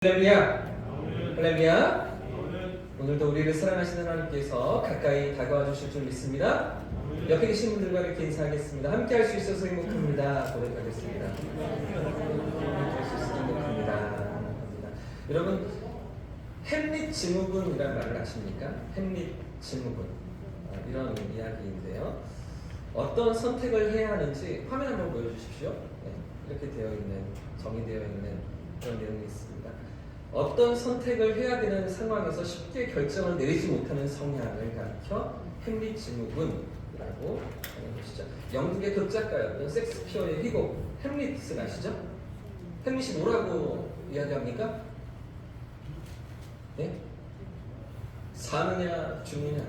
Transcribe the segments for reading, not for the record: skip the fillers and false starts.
할렐루야. 할렐루야. 오늘도 우리를 사랑하시는 하나님께서 가까이 다가와 주실 줄 믿습니다. 옆에 계신 분들과 이렇게 인사하겠습니다. 함께 할 수 있어서 행복합니다. 고백하겠습니다. 함께 할 수 있어서 행복합니다. 여러분, 햄릿 증후군이라는 말을 아십니까? 햄릿 증후군. 이런 이야기인데요. 어떤 선택을 해야 하는지 화면 한번 보여주십시오. 네, 이렇게 되어 있는, 정의되어 있는 그런 내용이 있습니다. 어떤 선택을 해야 되는 상황에서 쉽게 결정을 내리지 못하는 성향을 가리켜 햄릿 증후군이라고 하는 것이죠. 영국의 극작가였던 섹스피어의 희곡 햄릿을 아시죠? 햄릿이 뭐라고 이야기합니까? 네? 사느냐 죽느냐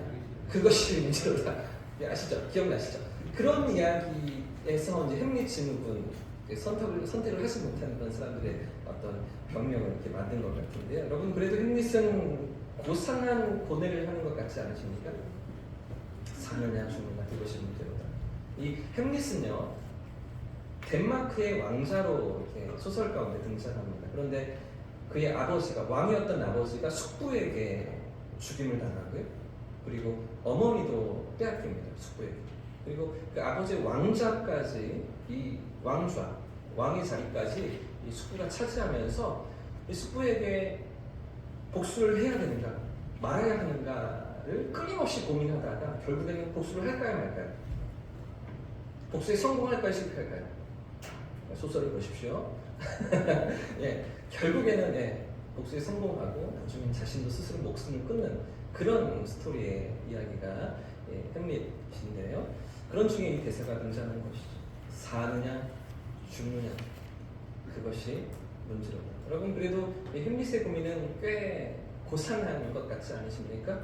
그것이 문제로다. 네, 아시죠? 기억나시죠? 그런 이야기에서 이제 햄릿 증후군 선택을 하지 못하는 그런 사람들의 어떤 병명을 이렇게 만든 것 같은데요. 여러분, 그래도 햄릿은 고상한 고뇌를 하는 것 같지 않으십니까? 사느냐 죽느냐 그것이 문제로다. 이 햄릿은요, 덴마크의 왕자로 이렇게 소설 가운데 등장합니다. 그런데 그의 아버지가, 왕이었던 아버지가 숙부에게 죽임을 당하고요. 그리고 어머니도 빼앗깁니다. 숙부에게. 그리고 그 아버지의 왕자까지, 이 왕의 자리까지 이 숙부가 차지하면서 이 숙부에게 복수를 해야 되는가 말아야 하는가를 끊임없이 고민하다가 결국에는 복수를 할까요 말까요? 복수에 성공할까요 실패할까요? 소설을 보십시오. 예, 결국에는 복수에 성공하고 나중에 자신도 스스로 목숨을 끊는 그런 스토리의 이야기가 햄릿인데요. 그런 중에 이 대사가 등장하는 것이죠. 사느냐 죽느냐 그것이 문제로다. 여러분, 그래도 햄릿의 고민은 꽤 고상한 것 같지 않으십니까?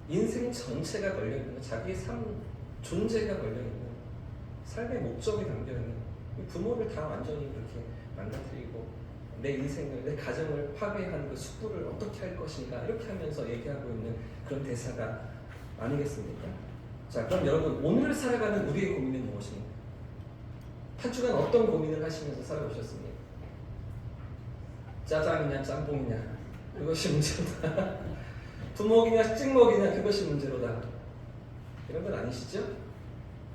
인생 전체가 걸려있는, 자기의 삶 존재가 걸려있는, 삶의 목적이 담겨있는, 부모를 다 완전히 그렇게 망가뜨리고 내 인생을, 내 가정을 파괴한 그 숙부를 어떻게 할 것인가 이렇게 하면서 얘기하고 있는 그런 대사가 아니겠습니까? 자, 그럼 여러분, 오늘 살아가는 우리의 고민은 무엇입니까? 한 주간 어떤 고민을 하시면서 살아오셨습니까? 짜장이냐 짬뽕이냐 그것이 문제로다. 두먹이냐 찍먹이냐 그것이 문제로다. 이런 건 아니시죠?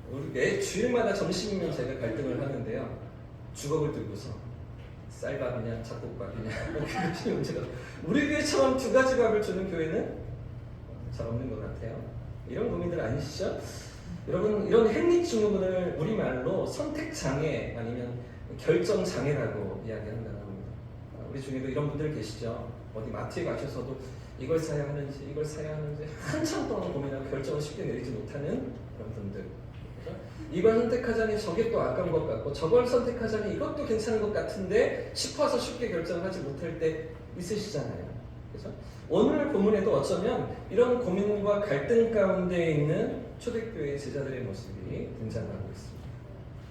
우리 매 주일마다 점심이면 제가 갈등을 하는데요. 주걱을 들고서 쌀밥이냐 잡곡밥이냐 그것이 문제로다. 우리 교회처럼 두 가지 밥을 주는 교회는 잘 없는 것 같아요. 이런 고민들 아니시죠? 여러분, 이런 햄릿 증후군을 우리말로 선택장애 아니면 결정장애라고 이야기한다고 합니다. 우리 중에도 이런 분들 계시죠? 어디 마트에 가셔서도 이걸 사야 하는지 이걸 사야 하는지 한참 동안 고민하고 결정을 쉽게 내리지 못하는 그런 분들. 그렇죠? 이걸 선택하자니 저게 또 아까운 것 같고 저걸 선택하자니 이것도 괜찮은 것 같은데 싶어서 쉽게 결정하지 못할 때 있으시잖아요. 그렇죠? 오늘 본문에도 어쩌면 이런 고민과 갈등 가운데 있는 초대교회의 제자들의 모습이 등장하고 있습니다.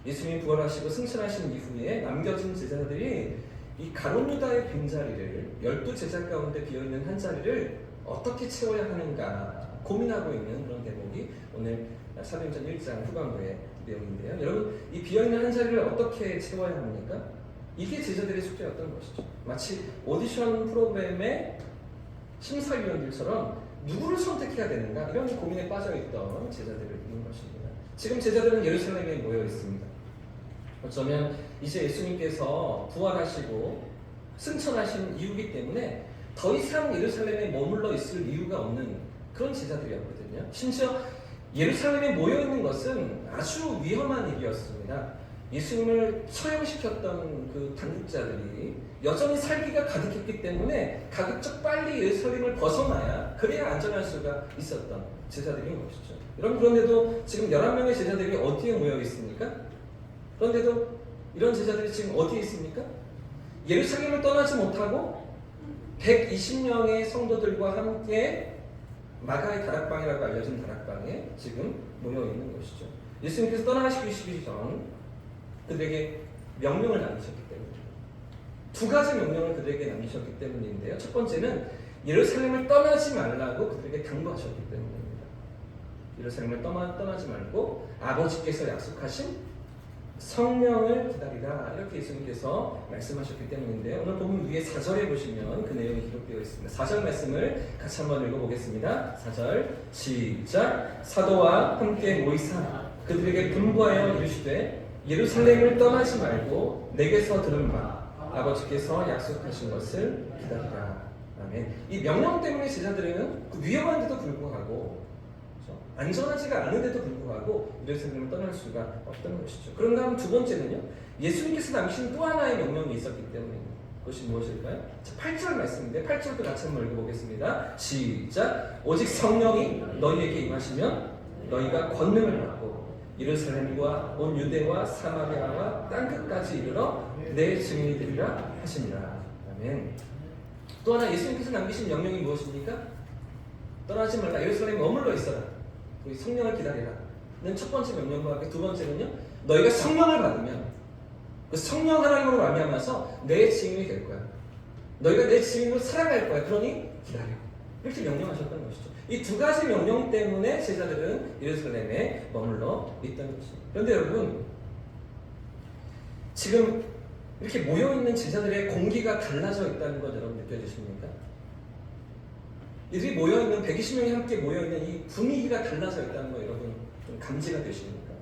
예수님이 부활하시고 승천하신 이후에 남겨진 제자들이 이 가룟 유다의 빈자리를, 12제자 가운데 비어있는 한 자리를 어떻게 채워야 하는가 고민하고 있는 그런 대목이 오늘 사도행전 1장 후반부의 내용인데요. 여러분, 이 비어있는 한 자리를 어떻게 채워야 합니까? 이게 제자들의 숙제였던 것이죠. 마치 오디션 프로그램의 심사위원들처럼 누구를 선택해야 되는가 이런 고민에 빠져있던 제자들을 있는 것입니다. 지금 제자들은 예루살렘에 모여 있습니다. 어쩌면 이제 예수님께서 부활하시고 승천하신 이유이기 때문에 더 이상 예루살렘에 머물러 있을 이유가 없는 그런 제자들이었거든요. 심지어 예루살렘에 모여 있는 것은 아주 위험한 일이었습니다. 예수님을 처형시켰던 그 당국자들이 여전히 살기가 가득했기 때문에 가급적 빨리 예루살렘을 벗어나야 그래야 안전할 수가 있었던 제자들인 것이죠. 여러분, 그런데도 지금 11명의 제자들이 어디에 모여 있습니까? 그런데도 이런 제자들이 지금 어디에 있습니까? 예루살렘을 떠나지 못하고 120명의 성도들과 함께 마가의 다락방이라고 알려진 다락방에 지금 모여 있는 것이죠. 예수님께서 떠나시기 전 그들에게 명령을 남기셨기 때문입니다. 두 가지 명령을 그들에게 남기셨기 때문인데요. 첫 번째는 예루살렘을 떠나지 말라고 그들에게 당부하셨기 때문입니다. 예루살렘을 떠나지 말고 아버지께서 약속하신 성령을 기다리라 이렇게 예수님께서 말씀하셨기 때문인데요. 오늘 본문 위에 4절에 보시면 그 내용이 기록되어 있습니다. 4절 말씀을 같이 한번 읽어보겠습니다. 4절 시작. 사도와 함께 모이사 그들에게 분부하여 이르시되 예루살렘을 떠나지 말고 내게서 들은 바 아버지께서 약속하신 것을 기다리라. 아멘. 이 명령 때문에 제자들은 그 위험한데도 불구하고 안전하지가 않은데도 불구하고 예루살렘을 떠날 수가 없던 것이죠. 그런가 하면 두 번째는요. 예수님께서 남기신 또 하나의 명령이 있었기 때문입니다. 그것이 무엇일까요? 자, 8절 말씀인데 8절도 같이 한번 읽어보겠습니다. 시작. 오직 성령이 너희에게 임하시면 너희가 권능을 받고 예루살렘과 온 유대와 사마리아와 땅끝까지 이르러 내 증인이 되리라 하시니라. 아멘. 또 하나 예수님께서 남기신 명령이 무엇입니까? 떠나지 말라. 예루살렘에 머물러 있어라. 우리 성령을 기다리라는 첫 번째 명령과 함께 두 번째는요. 너희가 성령을 받으면 그 성령 하나님으로 말미암아서 내 증인이 될 거야. 너희가 내 증인으로 살아갈 거야. 그러니 기다려. 이렇게 명령하셨던 것이죠. 이 두 가지 명령 때문에 제자들은 예루살렘에 머물러 있던 것이죠. 그런데 여러분 지금 이렇게 모여있는 제자들의 공기가 달라져 있다는 것 여러분 느껴지십니까? 이들이 모여있는 120명이 함께 모여있는 이 분위기가 달라져 있다는 거 여러분 좀 감지가 되십니까?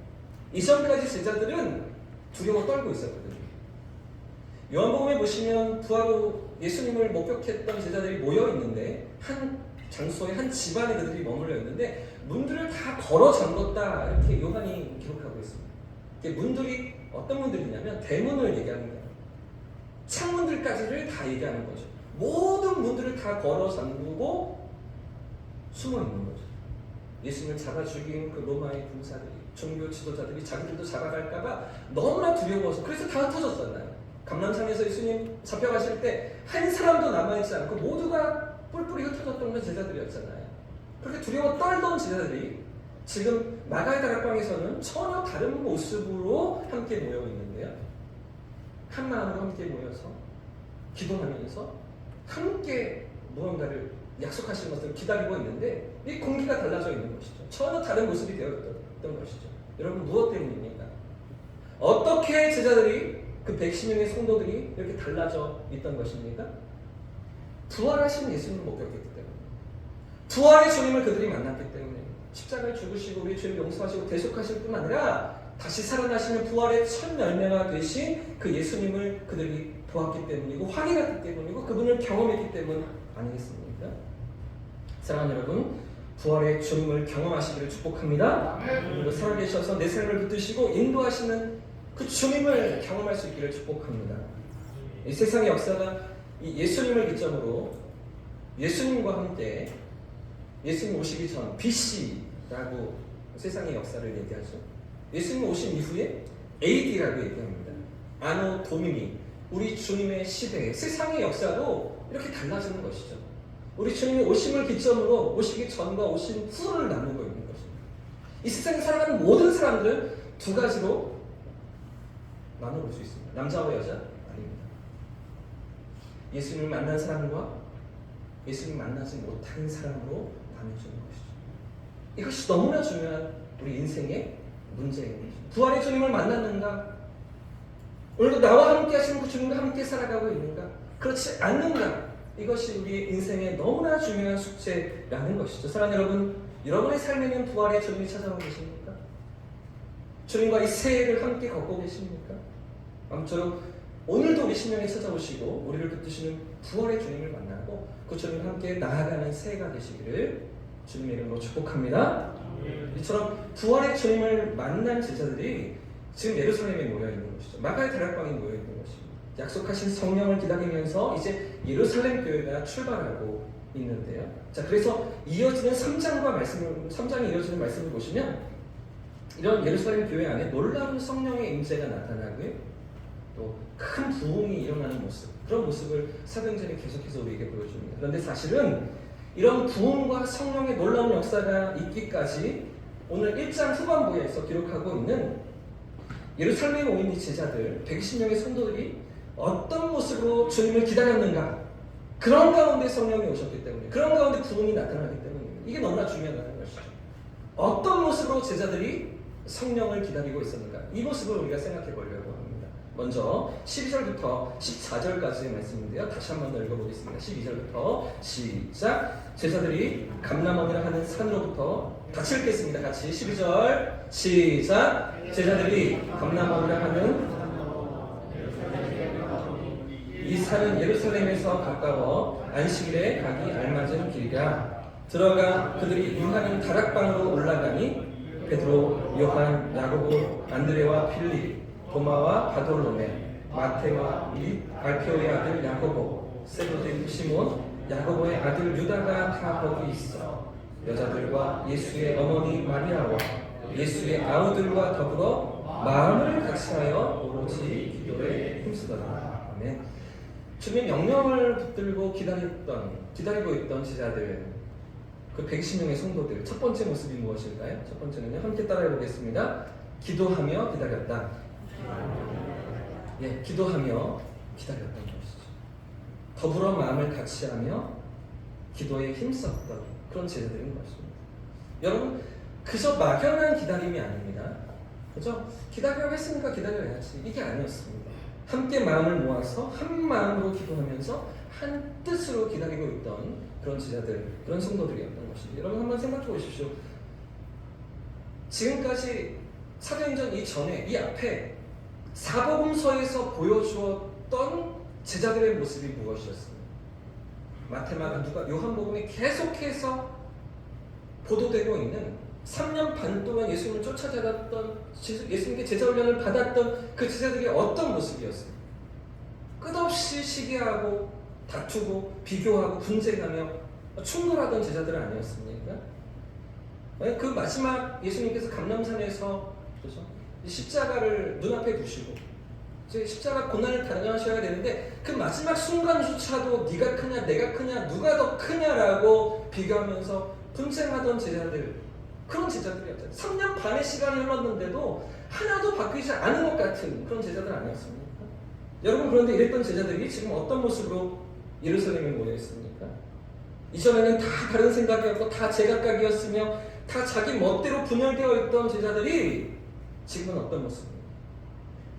이전까지 제자들은 두려워 떨고 있었거든요. 요한복음에 보시면 부활로 예수님을 목격했던 제자들이 모여있는데 한 장소에 한 집안에 그들이 머물러 있는데 문들을 다 걸어 잠궜다 이렇게 요한이 기록하고 있습니다. 문들이 어떤 문들이냐면 대문을 얘기하는 거예요. 창문들까지를 다 얘기하는 거죠. 모든 문들을 다 걸어 잠그고 숨어 있는 거죠. 예수님을 잡아 죽인 그 로마의 군사들이, 종교 지도자들이 자기들도 잡아갈까봐 너무나 두려워서 그래서 다 흩어졌잖아요. 감람산에서 예수님 잡혀가실 때 한 사람도 남아있지 않고 모두가 뿔뿔이 흩어졌던 건 제자들이었잖아요. 그렇게 두려워 떨던 제자들이 지금 마가의 다락방에서는 전혀 다른 모습으로 함께 모여 있는데요. 한 마음으로 함께 모여서 기도하면서 함께 무언가를 약속하신 것을 기다리고 있는데 이 공기가 달라져 있는 것이죠. 전혀 다른 모습이 되었던 것이죠. 여러분 무엇 때문입니까? 어떻게 제자들이 그 110명의 성도들이 이렇게 달라져 있던 것입니까? 부활하신 예수님을 목격했기 때문에 부활의 주님을 그들이 만났기 때문에 십자가에 죽으시고 우리 죄를 용서하시고 대속하실 뿐만 아니라 다시 살아나시는 부활의 첫 열매가 되신 그 예수님을 그들이 보았기 때문이고 확인했기 때문이고 그분을 경험했기 때문 아니겠습니까? 사랑하는 여러분, 부활의 주님을 경험하시기를 축복합니다. 오늘도 살아계셔서 내 삶을 붙드시고 인도하시는 그 주님을 경험할 수 있기를 축복합니다. 이 세상의 역사가 이 예수님을 기점으로 예수님과 함께 예수님 오시기 전 BC라고 세상의 역사를 얘기하죠. 예수님 오신 이후에 AD라고 얘기합니다. 아노 도미니, 우리 주님의 시대에 세상의 역사도 이렇게 달라지는 것이죠. 우리 주님의 오심을 기점으로 오시기 전과 오신 후를 나누고 있는 것입니다. 이 세상에 살아가는 모든 사람들은 두 가지로 나눠볼 수 있습니다. 남자와 여자 아닙니다. 예수님을 만난 사람과 예수님 만나지 못한 사람으로 나눠지는 것이죠. 이것이 너무나 중요한 우리 인생의 문제입니다. 부활의 주님을 만났는가? 오늘도 나와 함께 하시는 그 주님과 함께 살아가고 있는가? 그렇지 않는가? 이것이 우리 인생의 너무나 중요한 숙제라는 것이죠. 사랑하는 여러분, 여러분의 삶에는 부활의 주님이 찾아오고 계십니까? 주님과 이 새해를 함께 걷고 계십니까? 아무쪼록 오늘도 우리 심령에 찾아오시고 우리를 붙드시는 부활의 주님을 만나고 그 주님과 함께 나아가는 새해가 되시기를 주님의 이름으로 축복합니다. 이처럼 부활의 주님을 만난 제자들이 지금 예루살렘에 모여있는 것이죠. 마가의 다락방에 모여있는 것입니다. 약속하신 성령을 기다리면서 이제 예루살렘 교회가 출발하고 있는데요. 자, 그래서 이어지는 3장에 이어지는 말씀을 보시면 이런 예루살렘 교회 안에 놀라운 성령의 임재가 나타나고요. 또 큰 부흥이 일어나는 모습, 그런 모습을 사도행전이 계속해서 우리에게 보여줍니다. 그런데 사실은 이런 부흥과 성령의 놀라운 역사가 있기까지 오늘 1장 후반부에서 기록하고 있는 예루살렘에 오인 이 제자들 120명의 성도들이 어떤 모습으로 주님을 기다렸는가, 그런 가운데 성령이 오셨기 때문에, 그런 가운데 부흥이 나타나기 때문입니다. 이게 너무나 중요하다는 것이죠. 어떤 모습으로 제자들이 성령을 기다리고 있었는가? 이 모습을 우리가 생각해 보려고 합니다. 먼저 12절부터 14절까지의 말씀인데요. 다시 한번 더 읽어보겠습니다. 12절부터 시작. 제자들이 감람원이라 하는 산으로부터 같이 읽겠습니다. 같이 12절 시작. 제자들이 감람원이라 하는 이 산은 예루살렘에서 가까워 안식일에 가기 알맞은 길이라. 들어가 그들이 유하는 다락방으로 올라가니 베드로, 요한, 야고보, 안드레와 필립, 도마와 바돌로메, 마테와 및 알페오의 아들 야고보, 세브데의 시몬, 야고보의 아들 유다가 다 거기 있어 여자들과 예수의 어머니 마리아와 예수의 아우들과 더불어 마음을 같이하여 오로지 기도에 힘쓰더라. 아멘. 주님 명령을 붙들고 기다리고 있던 제자들, 그 120명의 성도들, 첫 번째 모습이 무엇일까요? 첫 번째는요, 함께 따라해 보겠습니다. 기도하며 기다렸다. 예, 기도하며 기다렸던 것이죠. 더불어 마음을 같이하며 기도에 힘썼던 그런 제자들인 것입니다. 여러분, 그저 막연한 기다림이 아닙니다. 그죠? 기다리라고 했으니까 기다려야지, 이게 아니었습니다. 함께 마음을 모아서 한 마음으로 기도하면서 한 뜻으로 기다리고 있던 그런 제자들, 그런 성도들이었던 것입니다. 여러분 한번 생각해 보십시오. 지금까지 사도행전 이전에, 이 앞에 사복음서에서 보여주었던 제자들의 모습이 무엇이었습니까? 마태마가, 누가, 요한복음에 계속해서 보도되고 있는 3년 반 동안 예수님을 쫓아다녔던, 예수님께 제자훈련을 받았던 그 제자들이 어떤 모습이었습니까? 끝없이 시기하고 다투고 비교하고 분쟁하며 충돌하던 제자들은 아니었습니까? 그 마지막 예수님께서 감람산에서, 그렇죠? 십자가를 눈앞에 두시고 이제 십자가 고난을 당하셔야 되는데 그 마지막 순간조차도 네가 크냐 내가 크냐 누가 더 크냐라고 비교하면서 분쟁하던 제자들, 그런 제자들이었죠. 3년 반의 시간이 흘렀는데도 하나도 바뀌지 않은 것 같은 그런 제자들 아니었습니까? 여러분, 그런데 이랬던 제자들이 지금 어떤 모습으로 예루살렘에 모여 있습니까? 이전에는 다 다른 생각이었고 다 제각각이었으며 다 자기 멋대로 분열되어 있던 제자들이 지금은 어떤 모습입니까?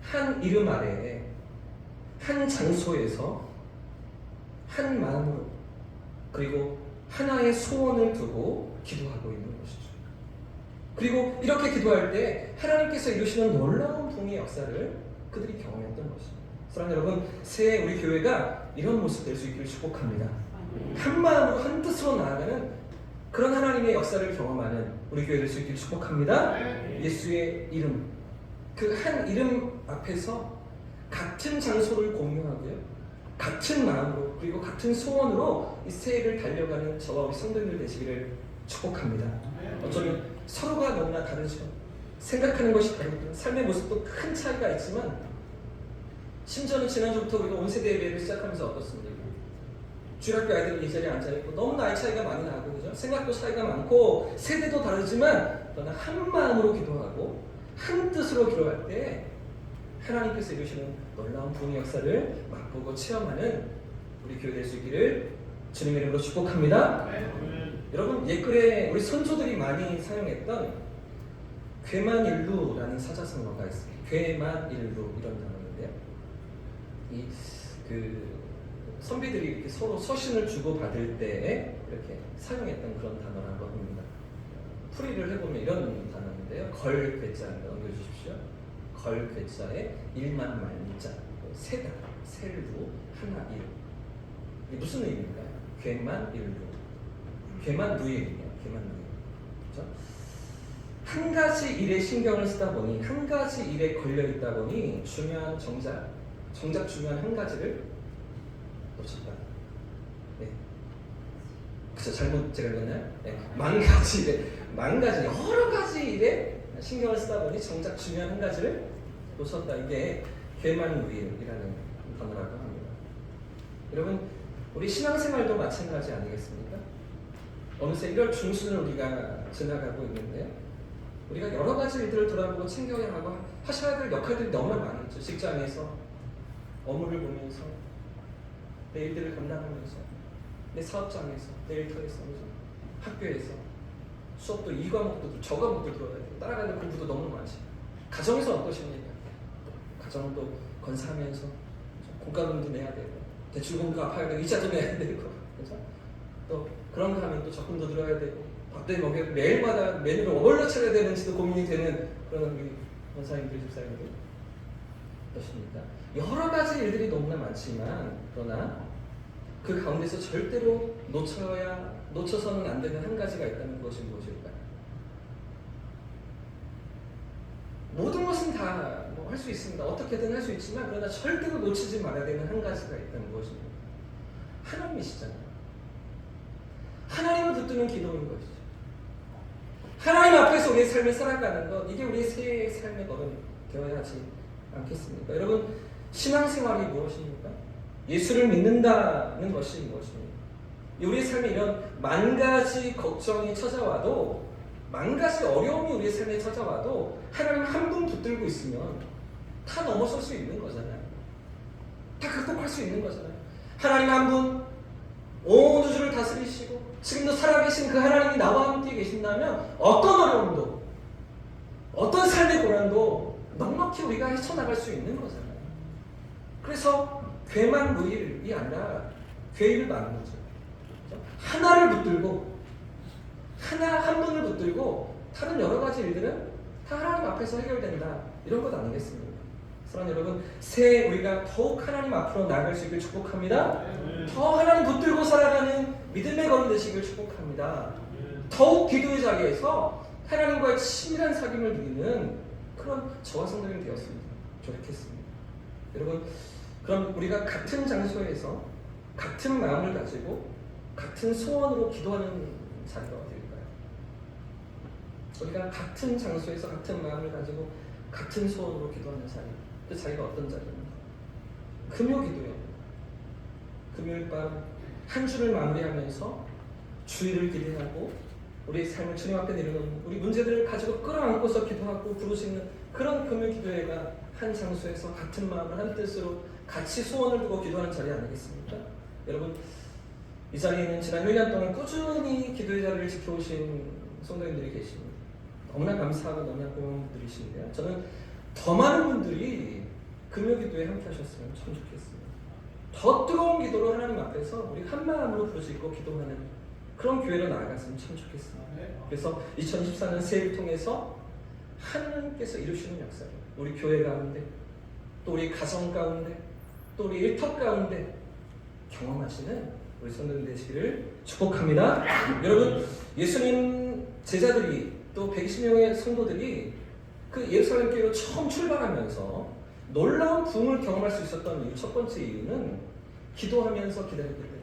한 이름 아래에 한 장소에서 한 마음으로 그리고 하나의 소원을 두고 기도하고 있는 것이죠. 그리고 이렇게 기도할 때 하나님께서 이루시는 놀라운 부흥의 역사를 그들이 경험했던 것입니다. 사랑하는 여러분, 새해 우리 교회가 이런 모습 될 수 있기를 축복합니다. 한 마음으로 한 뜻으로 나아가는 그런 하나님의 역사를 경험하는 우리 교회 될 수 있기를 축복합니다. 예수의 이름, 그 한 이름 앞에서 같은 장소를 공유하고요, 같은 마음으로 그리고 같은 소원으로 이 새해를 달려가는 저와 우리 성도님들 되시기를 축복합니다. 어쩌면 서로가 너무나 다르죠. 생각하는 것이 다르고 삶의 모습도 큰 차이가 있지만, 심지어는 지난주부터 우리가 온세대 예배를 시작하면서 어떻습니까? 주일학교 아이들은 이 자리에 앉아있고 너무 나이 차이가 많이 나고, 그죠? 생각도 차이가 많고 세대도 다르지만 그러나 한 마음으로 기도하고 한 뜻으로 기도할 때 하나님께서 이루시는 놀라운 부흥의 역사를 맛보고 체험하는 우리 교회 될 수 있기를 주님의 이름으로 축복합니다. 여러분, 옛글에 우리 선조들이 많이 사용했던 괴만일루라는 사자성어가 있습니다. 괴만일루, 이런 단어인데요. 선비들이 이렇게 서로 서신을 주고 받을 때 이렇게 사용했던 그런 단어라고 합니다. 풀이를 해보면 이런 단어인데요. 걸괴자를 넘겨주십시오. 걸괴자에 일만 말자, 세다, 셀루, 하나, 일. 이게 무슨 의미입니까? 괴만일루. 괴만누일이에요. 괴만누일. 그렇죠? 한 가지 일에 신경을 쓰다 보니, 한 가지 일에 걸려 있다 보니 중요한 정작 중요한 한 가지를 놓쳤다. 네. 그쵸, 잘못 제가 읽었나요? 네. 망가지 여러 가지 일에 신경을 쓰다 보니 정작 중요한 한 가지를 놓쳤다. 이게 괴만누일이라는 단어라고 합니다. 여러분, 우리 신앙생활도 마찬가지 아니겠습니까? 어느새 1월 중순을 우리가 지나가고 있는데요. 우리가 여러 가지 일들을 돌아보고 챙겨야 하고 하셔야 될 역할들이 너무나 많이 있죠. 직장에서 업무를 보면서 내 일들을 감당하면서 내 사업장에서 내 일터에서 학교에서 수업도 이 과목도 저 과목도 들어야 되고 따라가는 공부도 너무 많지. 가정에서 어떠십니까? 가정도 건사하면서 공과금도 내야 되고 대출금도 갚아야 되고 이자도 내야 되고 그렇죠? 또 그런 거 하면 또 적금도 들어야 되고 밥도 먹여 매일마다 메뉴를 뭘로 차려야 되는지도 고민이 되는 그런 우리 권사님들 집사님들 어떠십니까? 여러 가지 일들이 너무나 많지만 그러나 그 가운데서 절대로 놓쳐서는 안 되는 한 가지가 있다는 것이 무엇일까요? 모든 것은 다 할 수 있습니다. 어떻게든 할 수 있지만 그러나 절대로 놓치지 말아야 되는 한 가지가 있다는 것입니다. 하나님이시잖아요. 하나님을 붙드는 기도인 것이죠. 하나님 앞에서 우리의 삶을 살아가는 것, 이게 우리의 새 삶의 걸음 되어야 하지 않겠습니까? 여러분, 신앙생활이 무엇입니까? 예수를 믿는다는 것이 무엇입니까? 우리의 삶에 이런 만 가지 걱정이 찾아와도, 만 가지 어려움이 우리의 삶에 찾아와도 하나님 한 분 붙들고 있으면 다 넘어설 수 있는 거잖아요. 다 극복할 수 있는 거잖아요. 하나님 한 분, 온 우주를 다스리시고 지금도 살아계신 그 하나님이 나와 함께 계신다면 어떤 어려움도, 어떤 삶의 고난도 넉넉히 우리가 헤쳐나갈 수 있는 거잖아요. 그래서 괴만 무일이 아니라 괴를 나누는 거죠. 하나를 붙들고 한 분을 붙들고 다른 여러 가지 일들은 다 하나님 앞에서 해결된다. 이런 것 아니겠습니까? 사랑하는 여러분, 새해 우리가 더욱 하나님 앞으로 나아갈 수 있길 축복합니다. 더 하나님 붙들고 살아가는 믿음의 걸음 되시길 축복합니다. 더욱 기도의 자리에서 하나님과의 친밀한 사귐을 누리는 그런 저와 성도님 되었으면 좋겠습니다. 여러분, 그럼 우리가 같은 장소에서 같은 마음을 가지고 같은 소원으로 기도하는 자리가 어디일까요? 우리가 같은 장소에서 같은 마음을 가지고 같은 소원으로 기도하는 자리, 그 자리가 어떤 자리입니까? 금요기도예요. 금요일 밤 한 주를 마무리하면서 주일을 기대하고 우리 삶을 주님 앞에 내려놓는, 우리 문제들을 가지고 끌어안고서 기도하고 부르시는 그런 금요기도회가 한 장소에서 같은 마음을 한 뜻으로 같이 소원을 두고 기도하는 자리 아니겠습니까? 여러분, 이 자리에는 지난 1년 동안 꾸준히 기도의 자리를 지켜오신 성도님들이 계십니다. 너무나 감사하고 너무나 고마운 분들이신데요. 저는 더 많은 분들이 금요기도에 함께 하셨으면 참 좋겠습니다. 더 뜨거운 기도로 하나님 앞에서 우리 한 마음으로 부르짖고 기도하는 그런 교회로 나아갔으면 참 좋겠습니다. 그래서 2024년 새해를 통해서 하나님께서 이루시는 역사를 우리 교회 가운데, 또 우리 가정 가운데, 또 우리 일터 가운데 경험하시는 우리 성도님 되시기를 축복합니다. 여러분, 예수님 제자들이 또 120명의 성도들이 그 예루살렘 교회로 처음 출발하면서 놀라운 부흥을 경험할 수 있었던 이유, 첫 번째 이유는 기도하면서 기다렸기 때문입니다.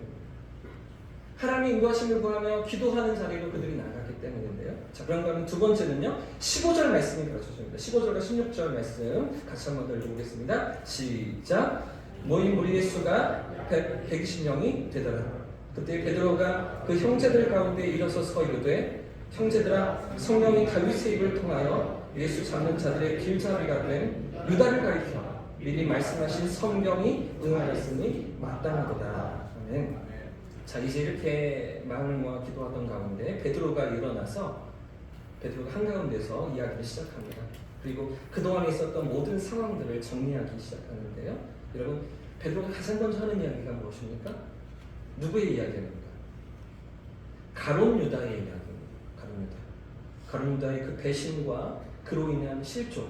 하나님의 인도하심을 구하며 기도하는 자리로 그들이 나아갔기 때문인데요. 자, 그런가 하면 두 번째는요, 15절 말씀이 가르쳐줍니다. 15절과 16절 말씀 같이 한번 읽어보겠습니다. 시작. 모인 무리의 수가 120명이 되더라. 그때 베드로가 그 형제들 가운데 일어서서 이르되, 형제들아, 성령이 다윗의 입을 통하여 예수 잡는 자들의 길잡이가 된 유다를 가리켜 미리 말씀하신 성경이 응하였으니 마땅하도다. 아멘. 자, 이제 이렇게 마음을 모아 기도하던 가운데 베드로가 일어나서 베드로가 한가운데서 이야기를 시작합니다. 그리고 그동안에 있었던 모든 상황들을 정리하기 시작하는데요. 여러분, 베드로가 가장 먼저 하는 이야기가 무엇입니까? 누구의 이야기입니까? 가룟 유다의 이야기입니다. 가룟 유다의 그 배신과 그로 인한 실족,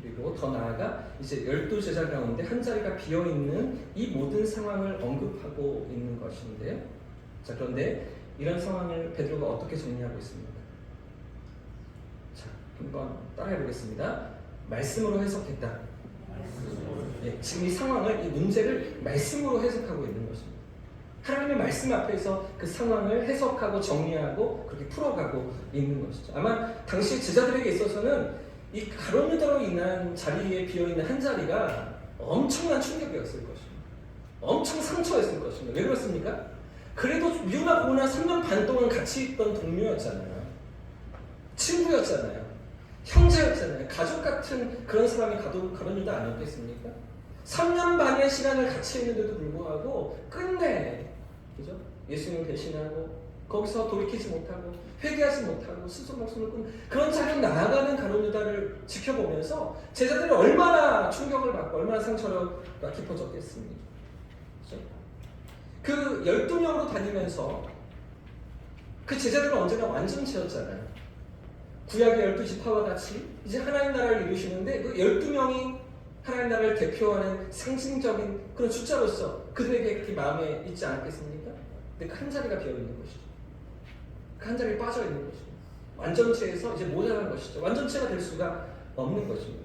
그리고 더 나아가 이제 12제자 가운데 한 자리가 비어있는 이 모든 상황을 언급하고 있는 것인데요. 자, 그런데 이런 상황을 베드로가 어떻게 정리하고 있습니까? 자, 한번 따라해 보겠습니다. 말씀으로 해석했다. 예, 지금 이 상황을, 이 문제를 말씀으로 해석하고 있는 것입니다. 하나님의 말씀 앞에서 그 상황을 해석하고 정리하고 그렇게 풀어가고 있는 것이죠. 아마 당시 제자들에게 있어서는 이 가룟 유다로 인한 자리에 비어있는 한 자리가 엄청난 충격이었을 것입니다. 엄청 상처였을 것입니다. 왜 그렇습니까? 그래도 유나 고나 3년 반 동안 같이 있던 동료였잖아요. 친구였잖아요. 형제였잖아요. 가족 같은 그런 사람이 가룟 유다 아니었겠습니까? 3년 반의 시간을 같이 있는데도 불구하고 끝내, 그죠? 예수님을 배신하고 거기서 돌이키지 못하고 회개하지 못하고 스스로 목숨을 끊는 그런 자리로 나아가는 가룟 유다를 지켜보면서 제자들이 얼마나 충격을 받고 얼마나 상처가 깊어졌겠습니까? 그렇죠? 그 12명으로 다니면서 그 제자들은 언제나 완전체였잖아요. 구약의 12지파와 같이 이제 하나님 나라를 이루시는데 그 12명이 하나님 나라를 대표하는 상징적인 그런 숫자로서 그들에게 그렇게 마음에 있지 않았겠습니까? 근데 그 한 자리가 비어있는 것이죠. 그 한 자리에 빠져있는 것이죠. 완전체에서 이제 모자란 것이죠. 완전체가 될 수가 없는 것입니다.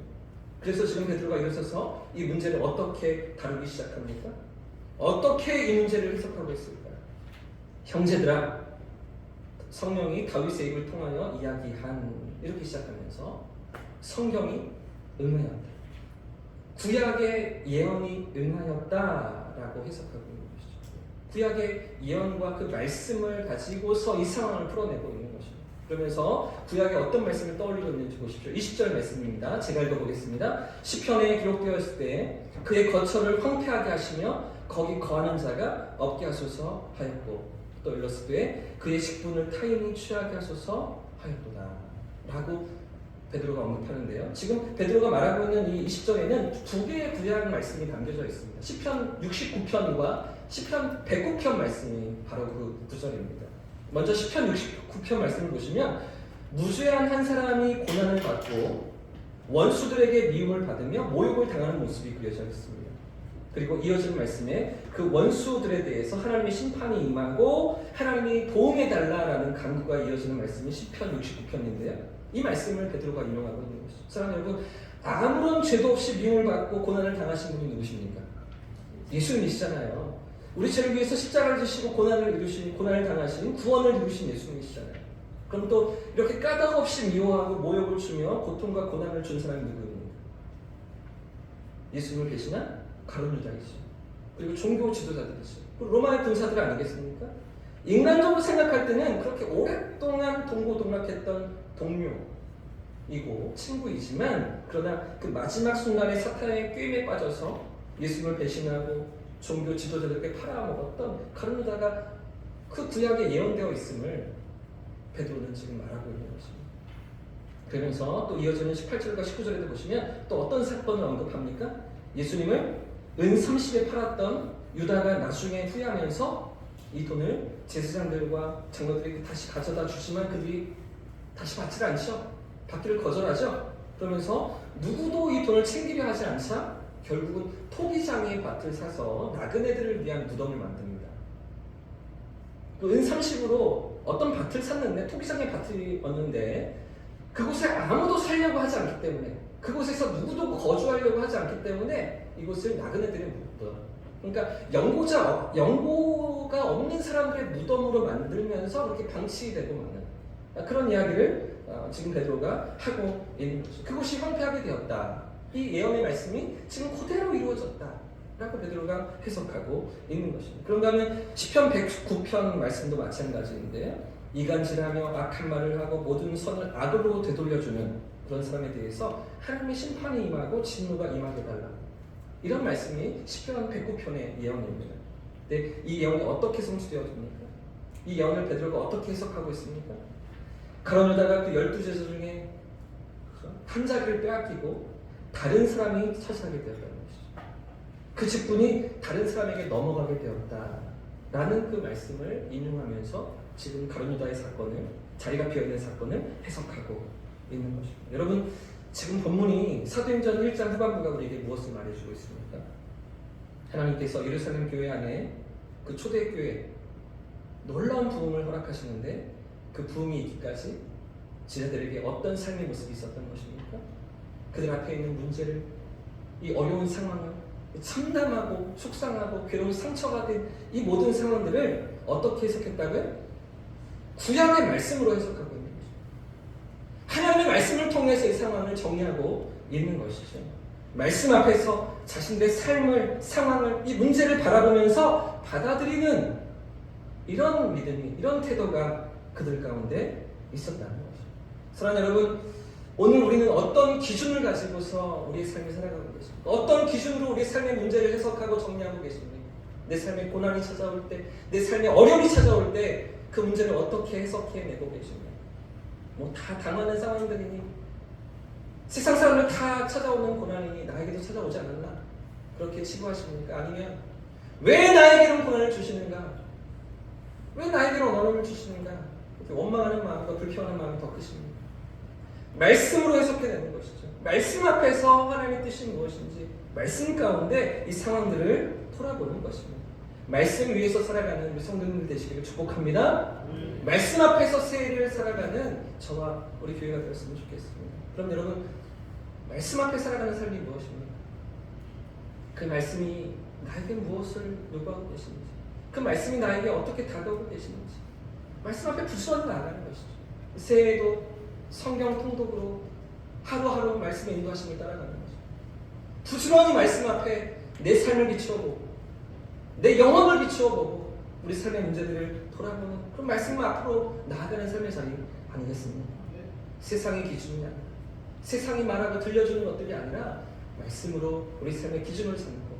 그래서 지금 베드로가 일어서서 이 문제를 어떻게 다루기 시작합니까? 어떻게 이 문제를 해석하고 있을까요? 형제들아, 성령이 다윗의 입을 통하여 이야기한 이렇게 시작하면서 성경이 응하였다. 구약의 예언이 응하였다라고 해석하고 있는 것이죠. 구약의 예언과 그 말씀을 가지고서 이 상황을 풀어내고 있는 것입니다. 그러면서 구약에 어떤 말씀을 떠올리고 있는지 보십시오. 20절 말씀입니다. 제가 읽어보겠습니다. 시편에 기록되었을 때 그의 거처를 황폐하게 하시며 거기 거하는 자가 없게 하소서 하였고 또 일렀으되 그의 식분을 타인이 취하게 하소서 하였도다 라고 베드로가 언급하는데요. 지금 베드로가 말하고 있는 이 20절에는 두 개의 구약 말씀이 담겨져 있습니다. 시편 69편과 시편 109편 말씀이 바로 그 구절입니다. 먼저 시편 69편 말씀을 보시면 무죄한 한 사람이 고난을 받고 원수들에게 미움을 받으며 모욕을 당하는 모습이 그려져 있습니다. 그리고 이어지는 말씀에 그 원수들에 대해서 하나님의 심판이 임하고 하나님이 보응해달라라는 간구가 이어지는 말씀이 시편 69편인데요. 이 말씀을 베드로가 인용하고 있는 것이죠. 사랑하는 여러분, 아무런 죄도 없이 미움을 받고 고난을 당하신 분이 누구십니까? 예수님이시잖아요. 우리 죄를 위해서 십자가를 지시고 고난을 당하신 구원을 이루신 예수님이시잖아요. 그럼 또 이렇게 까닭 없이 미워하고 모욕을 주며 고통과 고난을 준 사람이 누구입니까? 예수님을 배신한 가룟 유다이죠. 그리고 종교 지도자들이죠. 로마의 군사들 아니겠습니까? 인간적으로 생각할 때는 그렇게 오랫동안 동고동락했던 동료이고 친구이지만 그러나 그 마지막 순간에 사탄의 꾀임에 빠져서 예수님을 배신하고 종교 지도자들에게 팔아먹었던 가룟 유다가 그 구약에 예언되어 있음을 베드로는 지금 말하고 있는 것입니다. 그러면서 또 이어지는 18절과 19절에도 보시면 또 어떤 사건을 언급합니까? 예수님을 은 30에 팔았던 유다가 나중에 후회하면서 이 돈을 제사장들과 장로들에게 다시 가져다 주지만 그들이 다시 받지 않죠. 받기를 거절하죠. 그러면서 누구도 이 돈을 챙기려 하지 않자 결국은 토기장의 밭을 사서 나그네들을 위한 무덤을 만듭니다. 그 은 30으로 어떤 밭을 샀는데 토기장의 밭이었는데 그곳에 아무도 살려고 하지 않기 때문에 그곳에서 누구도 거주하려고 하지 않기 때문에 이곳을 나그네들의 무덤, 그러니까 연고가 없는 사람들의 무덤으로 만들면서 그렇게 방치되고 마는 그런 이야기를 지금 베드로가 하고 있는 거죠. 그곳이 황폐하게 되었다. 이 예언의 말씀이 지금 그대로 이루어졌다 라고 베드로가 해석하고 있는 것입니다. 그런가 하면 시편 109편 말씀도 마찬가지인데요. 이간질하며 악한 말을 하고 모든 선을 악으로 되돌려주는 그런 사람에 대해서 하나님의 심판이 임하고 진노가 임하게 달라. 이런 말씀이 시편 109편의 예언입니다. 근데 이 예언이 어떻게 성취되었습니까? 이 예언을 베드로가 어떻게 해석하고 있습니까? 가룟 유다가 그 12제자 중에 한 자리를 빼앗기고 다른 사람이 차지하게 되었다는 것이죠. 그 직분이 다른 사람에게 넘어가게 되었다라는 그 말씀을 인용하면서 지금 가룟 유다의 사건을, 자리가 비어있는 사건을 해석하고 있는 것입니다. 여러분, 지금 본문이 사도행전 1장 후반부가 우리에게 무엇을 말해주고 있습니까? 하나님께서 예루살렘 교회 안에 그 초대교회 놀라운 부흥을 허락하시는데 그 부흥이 있기까지 제자들에게 어떤 삶의 모습이 있었던 것입니까? 그들 앞에 있는 문제를, 이 어려운 상황을, 참담하고 속상하고 괴로운 상처가 된 이 모든 상황들을 어떻게 해석했다고요? 구약의 말씀으로 해석하고 있는 것입니다. 하나님의 말씀을 통해서 이 상황을 정리하고 있는 것이죠. 말씀 앞에서 자신들의 삶을, 상황을, 이 문제를 바라보면서 받아들이는 이런 믿음이, 이런 태도가 그들 가운데 있었다는 거죠. 사랑하는 여러분, 오늘 우리는 어떤 기준을 가지고서 우리의 삶을 살아가고 계십니까? 어떤 기준으로 우리의 삶의 문제를 해석하고 정리하고 계십니까? 내 삶에 고난이 찾아올 때, 내 삶에 어려움이 찾아올 때 그 문제를 어떻게 해석해내고 계시냐? 뭐 다 당하는 상황들이니 세상 사람을 다 찾아오는 고난이니 나에게도 찾아오지 않았나? 그렇게 치부하십니까? 아니면 왜 나에게는 고난을 주시는가? 왜 나에게는 어려움을 주시는가? 이렇게 원망하는 마음과 불평하는 마음이 더 크십니까? 말씀으로 해석해내는 것이죠. 말씀 앞에서 하나님의 뜻이 무엇인지 말씀 가운데 이 상황들을 돌아보는 것입니다. 말씀 위에서 살아가는 우리 성도님들 되시기를 축복합니다. 말씀 앞에서 세일을 살아가는 저와 우리 교회가 되었으면 좋겠습니다. 그럼 여러분, 말씀 앞에 살아가는 삶이 무엇입니까? 그 말씀이 나에게 무엇을 요구하고 계시는지, 그 말씀이 나에게 어떻게 다가오고 계시는지 말씀 앞에 부수하지 나가는 것이죠. 새해에도 성경 통독으로 하루하루 말씀의 인도하심을 따라가는 거죠. 부지런히 말씀 앞에 내 삶을 비추어보고 내 영혼을 비추어보고 우리 삶의 문제들을 돌아보는 그런 말씀 앞으로 나아가는 삶의 자리 아니겠습니까? 세상의 기준이 아니라 세상이 말하고 들려주는 것들이 아니라 말씀으로 우리 삶의 기준을 삼고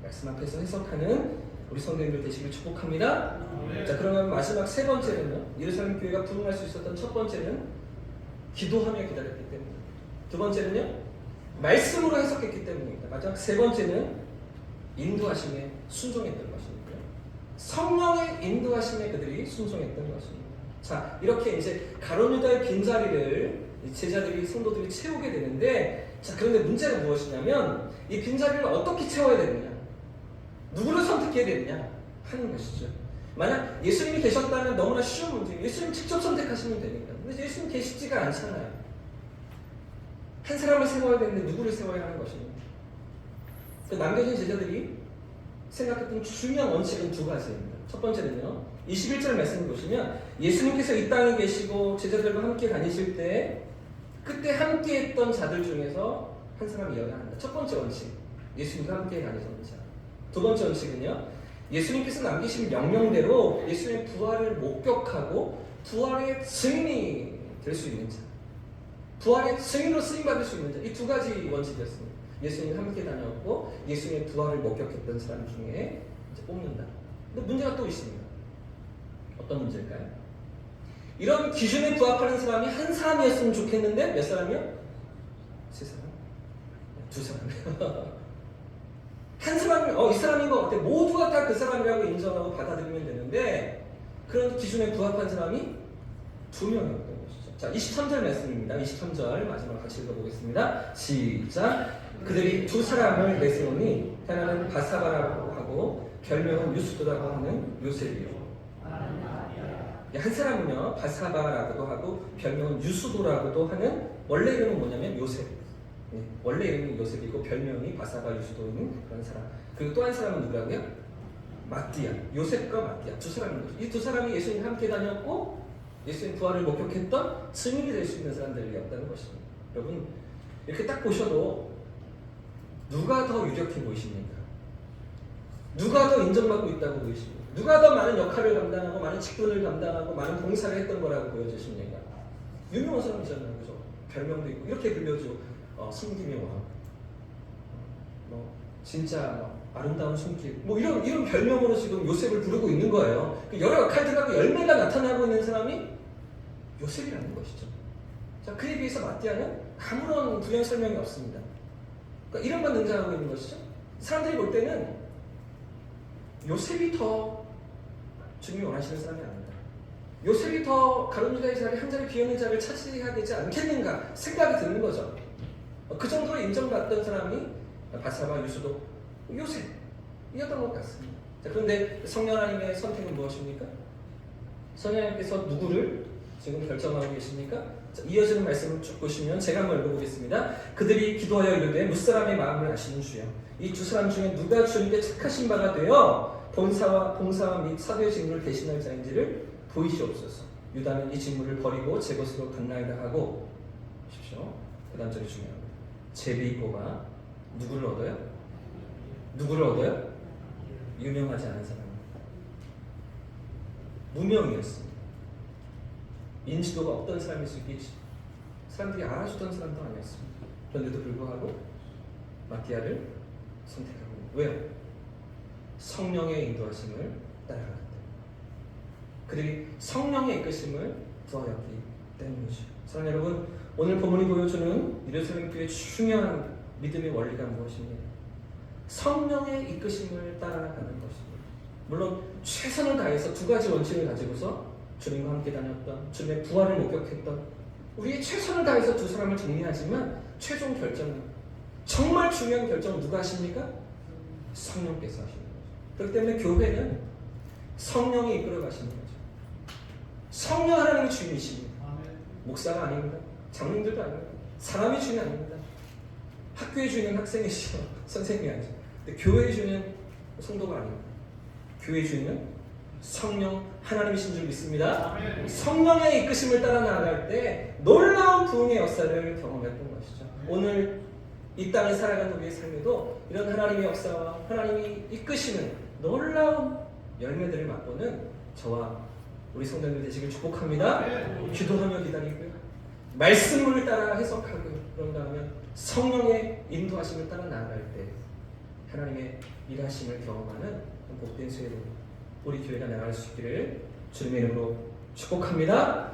말씀 앞에서 해석하는 우리 성도님들 되시길 축복합니다. 자, 그러면 마지막 세 번째는요, 예루살렘 교회가 부흥할 수 있었던 첫 번째는 기도하며 기다렸기 때문입니다. 두 번째는요, 말씀으로 해석했기 때문입니다. 마지막 세 번째는 인도하심에 순종했던 것입니다. 성령의 인도하심에 그들이 순종했던 것입니다. 자, 이렇게 이제 가룟 유다의 빈자리를 제자들이 성도들이 채우게 되는데, 자, 그런데 문제가 무엇이냐면 이 빈자리를 어떻게 채워야 되느냐, 누구를 선택해야 되느냐 하는 것이죠. 만약 예수님이 계셨다면 너무나 쉬운 문제예요. 예수님 직접 선택하시면 되니까. 근데 예수님 계시지가 않잖아요. 한 사람을 세워야 되는데 누구를 세워야 하는 것입니다. 그 남겨진 제자들이 생각했던 중요한 원칙은 두 가지입니다. 첫 번째는요, 21절 말씀을 보시면 예수님께서 이 땅에 계시고 제자들과 함께 다니실 때 그때 함께 했던 자들 중에서 한 사람이어야 한다. 첫 번째 원칙, 예수님과 함께 다니셨는 자. 두 번째 원칙은요, 예수님께서 남기신 명령대로 예수님의 부활을 목격하고 부활의 증인이 될 수 있는 자, 부활의 증인으로 쓰임받을 수 있는 자. 이 두 가지 원칙이었습니다. 예수님이 함께 다녔고 예수님의 부활을 목격했던 사람 중에 이제 뽑는다. 근데 문제가 또 있습니다. 어떤 문제일까요? 이런 기준에 부합하는 사람이 한 사람이었으면 좋겠는데 몇 사람이요? 세 사람? 두 사람이요. 한 사람이 이 사람인 것 같아. 모두가 다 그 사람이라고 인정하고 받아들이면 되는데 그런 기준에 부합한 사람이 두 명이었던 것이죠. 자, 23절 말씀입니다. 23절 마지막 같이 읽어보겠습니다. 시작. 그들이 두 사람을 내세우니 하나는 바사바라고 하고 별명은 유스도라고 하는 요셉이요. 한 사람은요, 바사바라고도 하고 별명은 유스도라고도 하는 원래 이름은 뭐냐면 요셉. 원래 이름이 요셉이고 별명이 바사바 유스도인 그런 사람. 그리고 또 한 사람은 누구라고요? 마띠아. 요셉과 마띠아 두 사람인 거죠. 이 두 사람이 예수님과 함께 다녔고 예수님 부활을 목격했던 증인이 될 수 있는 사람들이었다는 것입니다. 여러분, 이렇게 딱 보셔도 누가 더 유력해 보이십니까? 누가 더 인정받고 있다고 보이십니까? 누가 더 많은 역할을 감당하고 많은 직분을 감당하고 많은 봉사를 했던 거라고 보여지십니까? 유명한 사람이잖아요, 그죠? 별명도 있고 이렇게 불려줘. 숨김의 왕, 진짜 아름다운 손길, 이런 별명으로 지금 요셉을 부르고 있는 거예요. 여러 역할들하고 열매가 나타나고 있는 사람이 요셉이라는 것이죠. 자, 그에 비해서 마띠아는 아무런 부연 설명이 없습니다. 그러니까 이런만 등장하고 있는 것이죠. 사람들이 볼 때는 요셉이 더 주님이 원하시는 사람이 아니다. 요셉이 더 가룟 유다의 자리, 한 자리 비어있는 자리를 차지해야 되지 않겠는가 생각이 드는 거죠. 그 정도로 인정받던 사람이 바사바, 유스도, 요셉이었던 것 같습니다. 자, 그런데 성령 하나님의 선택은 무엇입니까? 성령 하나님께서 누구를 지금 결정하고 계십니까? 자, 이어지는 말씀을 쭉 보시면 제가 한번 읽어보겠습니다. 그들이 기도하여 이르되 무사람의 마음을 아시는 주여, 이 두 사람 중에 누가 주님께 착하신 바가 되어 봉사와 및 사도의 직무를 대신할 자인지를 보이시옵소서. 유다는 이 직무를 버리고 제 것으로 갔나이다 하고, 보십시오. 그 다음 절이 중요합니다. 제비 뽑아 누구를 얻어요? 누구를 얻어요? 유명하지 않은 사람입니다. 무명이었습니다. 인지도가 없던 사람일 수 있겠지. 사람들이 알아주던 사람도 아니었습니다. 그런데도 불구하고 마띠아를 선택하고, 왜요? 성령의 인도하심을 따라가기 때문에. 그들이 성령의 이끄심을 구하였기 때문이죠. 사랑하는 여러분, 오늘 본문이 보여주는 예루살렘 교회의 중요한 믿음의 원리가 무엇입니까? 성령의 이끄심을 따라가는 것입니다. 물론 최선을 다해서 두 가지 원칙을 가지고서 주님과 함께 다녔던, 주님의 부활을 목격했던 우리의 최선을 다해서 두 사람을 정리하지만 최종 결정은, 정말 중요한 결정은 누가 하십니까? 성령께서 하시는 거죠. 그렇기 때문에 교회는 성령이 이끌어 가시는 거죠. 성령 하나님이 주인이십니다. 목사가 아닙니다. 장로님들도 아닙니다. 사람이 주인 아닙니다. 학교의 주인은 학생이시죠. 선생님이 아니죠. 근데 교회의 주인은 성도가 아닙니다. 교회의 주인은 성령 하나님이신 줄 믿습니다. 성령의 이끄심을 따라 나아갈 때 놀라운 부흥의 역사를 경험했던 것이죠. 오늘 이 땅을 살아가는 우리의 삶에도 이런 하나님의 역사와 하나님이 이끄시는 놀라운 열매들을 맛보는 저와 우리 성도님들 되시길 축복합니다. 기도하며 기다리고요. 말씀을 따라 해석하고요. 그런가 하면 성령의 인도하심을 따라 나아갈 때 하나님의 일하심을 경험하는 복된 수혜로 우리 교회가 나아갈 수 있기를 주님의 이름으로 축복합니다.